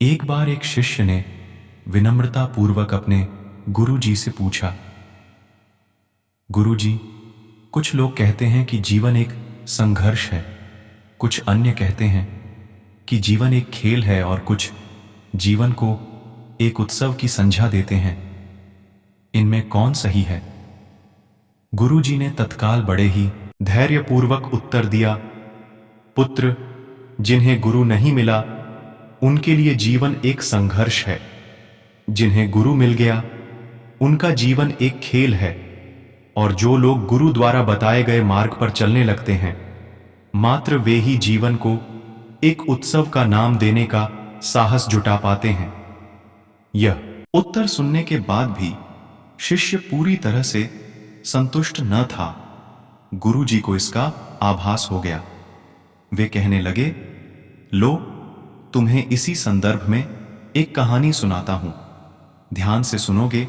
एक बार एक शिष्य ने विनम्रता पूर्वक अपने गुरु जी से पूछा, गुरु जी, कुछ लोग कहते हैं कि जीवन एक संघर्ष है, कुछ अन्य कहते हैं कि जीवन एक खेल है और कुछ जीवन को एक उत्सव की संज्ञा देते हैं। इनमें कौन सही है? गुरु जी ने तत्काल बड़े ही धैर्यपूर्वक उत्तर दिया, पुत्र, जिन्हें गुरु नहीं मिला उनके लिए जीवन एक संघर्ष है, जिन्हें गुरु मिल गया उनका जीवन एक खेल है, और जो लोग गुरु द्वारा बताए गए मार्ग पर चलने लगते हैं मात्र वे ही जीवन को एक उत्सव का नाम देने का साहस जुटा पाते हैं। यह उत्तर सुनने के बाद भी शिष्य पूरी तरह से संतुष्ट न था। गुरु जी को इसका आभास हो गया। वे कहने लगे, लो, तुम्हें इसी संदर्भ में एक कहानी सुनाता हूं। ध्यान से सुनोगे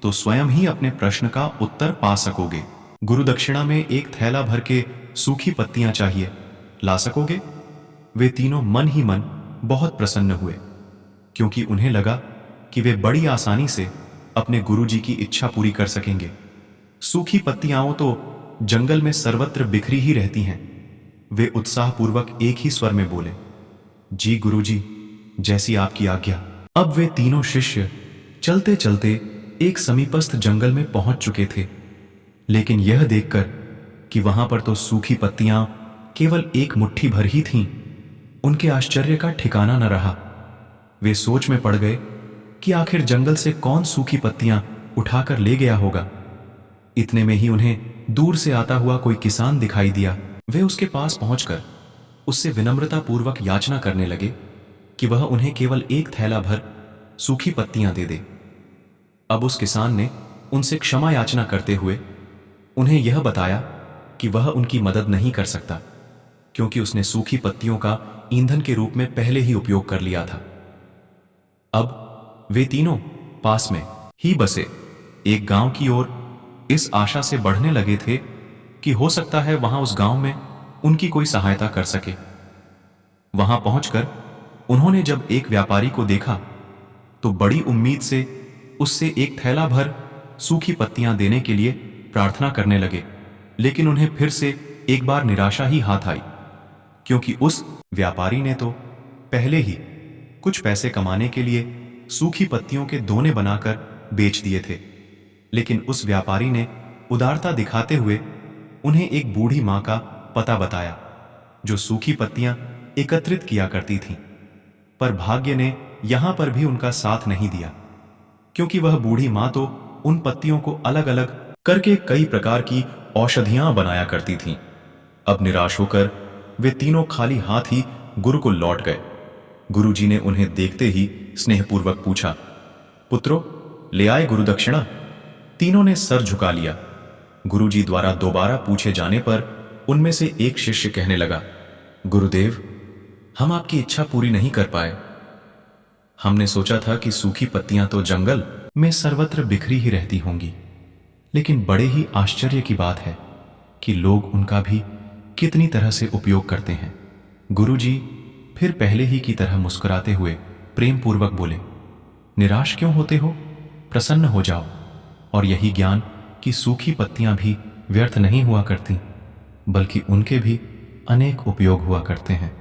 तो स्वयं ही अपने प्रश्न का उत्तर पा सकोगे। गुरु दक्षिणा में एक थैला भर के सूखी पत्तियां चाहिए, ला सकोगे? वे तीनों मन ही मन बहुत प्रसन्न हुए, क्योंकि उन्हें लगा कि वे बड़ी आसानी से अपने गुरु जी की इच्छा पूरी कर सकेंगे। सूखी पत्तियां तो जंगल में सर्वत्र बिखरी ही रहती हैं। वे उत्साहपूर्वक एक ही स्वर में बोले, जी गुरुजी, जैसी आपकी आज्ञा। अब वे तीनों शिष्य चलते चलते एक समीपस्थ जंगल में पहुंच चुके थे, लेकिन यह देखकर कि वहां पर तो सूखी पत्तियां केवल एक मुट्ठी भर ही थीं, उनके आश्चर्य का ठिकाना न रहा। वे सोच में पड़ गए कि आखिर जंगल से कौन सूखी पत्तियां उठाकर ले गया होगा। इतने में ही उन्हें दूर से आता हुआ कोई किसान दिखाई दिया। वे उसके पास पहुंचकर उससे विनम्रता पूर्वक याचना करने लगे कि वह उन्हें केवल एक थैला भर सूखी पत्तियां दे दे। अब उस किसान ने उनसे क्षमा याचना करते हुए उन्हें यह बताया कि वह उनकी मदद नहीं कर सकता, क्योंकि उसने सूखी पत्तियों का ईंधन के रूप में पहले ही उपयोग कर लिया था। अब वे तीनों पास में ही बसे एक गांव की ओर इस आशा से बढ़ने लगे थे कि हो सकता है वहां उस गांव में उनकी कोई सहायता कर सके। वहां पहुंचकर उन्होंने जब एक व्यापारी को देखा तो बड़ी उम्मीद से उससे एक थैला भर सूखी पत्तियां देने के लिए प्रार्थना करने लगे, लेकिन उन्हें फिर से एक बार निराशा ही हाथ आई, क्योंकि उस व्यापारी ने तो पहले ही कुछ पैसे कमाने के लिए सूखी पत्तियों के दोने बनाकर बेच दिए थे। लेकिन उस व्यापारी ने उदारता दिखाते हुए उन्हें एक बूढ़ी मां का पता बताया, जो सूखी पत्तियां एकत्रित किया करती थीं। पर भाग्य ने यहां पर भी उनका साथ नहीं दिया, क्योंकि वह बूढ़ी मां तो उन पत्तियों को अलग अलग करके कई प्रकार की औषधियां बनाया करती थीं। अब निराश होकर वे तीनों खाली हाथ ही गुरु को लौट गए। गुरु जी ने उन्हें देखते ही स्नेहपूर्वक पूछा, पुत्रो, ले आए गुरु दक्षिणा? तीनों ने सर झुका लिया। गुरु जी द्वारा दोबारा पूछे जाने पर उनमें से एक शिष्य कहने लगा, गुरुदेव, हम आपकी इच्छा पूरी नहीं कर पाए। हमने सोचा था कि सूखी पत्तियां तो जंगल में सर्वत्र बिखरी ही रहती होंगी, लेकिन बड़े ही आश्चर्य की बात है कि लोग उनका भी कितनी तरह से उपयोग करते हैं। गुरु जी फिर पहले ही की तरह मुस्कुराते हुए प्रेम पूर्वक बोले, निराश क्यों होते हो? प्रसन्न हो जाओ, और यही ज्ञान कि सूखी पत्तियां भी व्यर्थ नहीं हुआ करती, बल्कि उनके भी अनेक उपयोग हुआ करते हैं,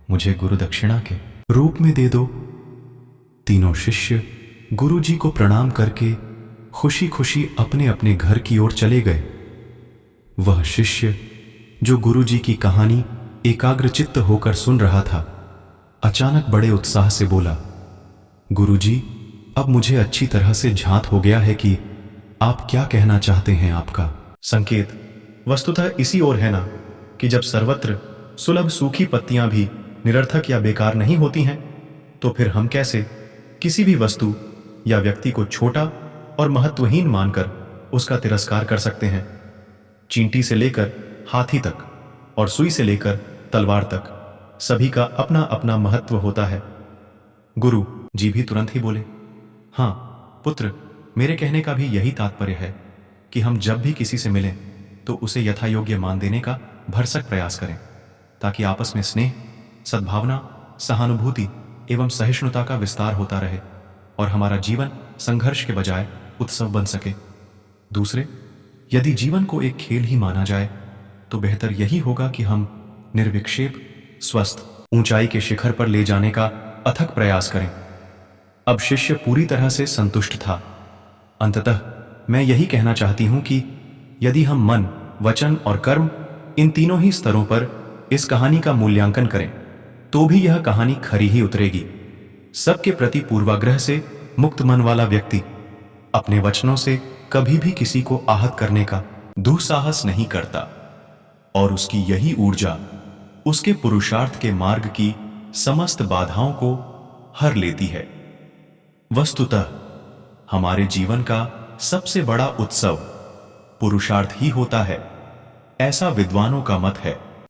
मुझे गुरु दक्षिणा के रूप में दे दो। तीनों शिष्य गुरु जी को प्रणाम करके खुशी खुशी अपने अपने घर की ओर चले गए। वह शिष्य जो गुरु जी की कहानी एकाग्रचित्त होकर सुन रहा था, अचानक बड़े उत्साह से बोला, गुरु जी, अब मुझे अच्छी तरह से झांत हो गया है कि आप क्या कहना चाहते हैं। आपका संकेत वस्तुतः इसी ओर है ना कि जब सर्वत्र सुलभ सूखी पत्तियां भी निरर्थक या बेकार नहीं होती हैं, तो फिर हम कैसे किसी भी वस्तु या व्यक्ति को छोटा और महत्वहीन मानकर उसका तिरस्कार कर सकते हैं। चींटी से लेकर हाथी तक और सुई से लेकर तलवार तक सभी का अपना अपना महत्व होता है। गुरु जी भी तुरंत ही बोले, हाँ पुत्र, मेरे कहने का भी यही तात्पर्य है कि हम जब भी किसी से मिलें तो उसे यथायोग्य मान देने का भरसक प्रयास करें, ताकि आपस में स्नेह, सद्भावना, सहानुभूति एवं सहिष्णुता का विस्तार होता रहे और हमारा जीवन संघर्ष के बजाय उत्सव बन सके। दूसरे, यदि जीवन को एक खेल ही माना जाए तो बेहतर यही होगा कि हम निर्विक्षेप, स्वस्थ, ऊंचाई के शिखर पर ले जाने का अथक प्रयास करें। अब शिष्य पूरी तरह से संतुष्ट था। अंततः मैं यही कहना चाहती हूं कि यदि हम मन, वचन और कर्म, इन तीनों ही स्तरों पर इस कहानी का मूल्यांकन करें तो भी यह कहानी खरी ही उतरेगी। सबके प्रति पूर्वाग्रह से मुक्त मन वाला व्यक्ति अपने वचनों से कभी भी किसी को आहत करने का दुस्साहस नहीं करता और उसकी यही ऊर्जा उसके पुरुषार्थ के मार्ग की समस्त बाधाओं को हर लेती है। वस्तुतः हमारे जीवन का सबसे बड़ा उत्सव पुरुषार्थ ही होता है, ऐसा विद्वानों का मत है।